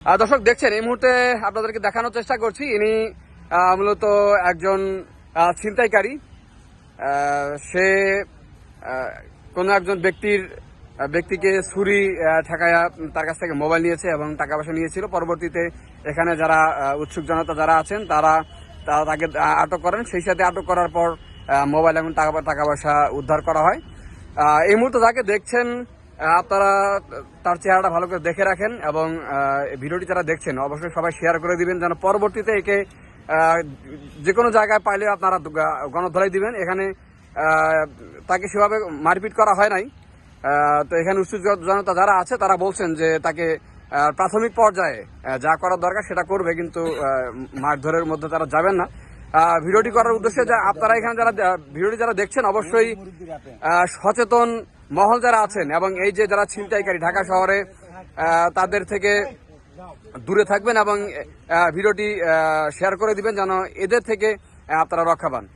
দর্শক দেখছেন এই মুহূর্তে আপনাদেরকে দেখানোর চেষ্টা করছি। ইনি মূলত একজন ছিনতাইকারী। সে কোনো একজন ব্যক্তিকে ছুরি ঠেকায়া তার কাছ থেকে মোবাইল নিয়েছে এবং টাকা পয়সা নিয়েছিল। পরবর্তীতে এখানে যারা উৎসুক জনতা যারা আছেন তারা তাকে আটক করেন। সেই সাথে আটক করার পর মোবাইল এবং টাকা পয়সা উদ্ধার করা হয়। এই মুহূর্তে যাকে দেখছেন আপনারা তার চেহারাটা ভালো করে দেখে রাখেন এবং ভিডিওটি যারা দেখছেন অবশ্যই সবাই শেয়ার করে দিবেন, যেন পরবর্তীতে একে যে কোনো জায়গায় পাইলে আপনারা গণধোলাই দিবেন। এখানে তাকে সেভাবে মারপিট করা হয় নাই। তো এখানে উৎসুক জনতা যারা আছে তারা বলছেন যে তাকে প্রাথমিক পর্যায়ে যা করার দরকার সেটা করবে, কিন্তু মারধরের মধ্যে তারা যাবেন না। ভিডিওটি করার উদ্দেশ্যে যে আপনারা এখানে যারা ভিডিওটি যারা দেখছেন অবশ্যই সচেতন মহল যারা আছেন এবং এই যে যারা ছিনতাইকারী ঢাকা শহরে তাদের থেকে দূরে থাকবেন এবং ভিডিওটি শেয়ার করে দিবেন যেন এদের থেকে আপনারা রক্ষা পান।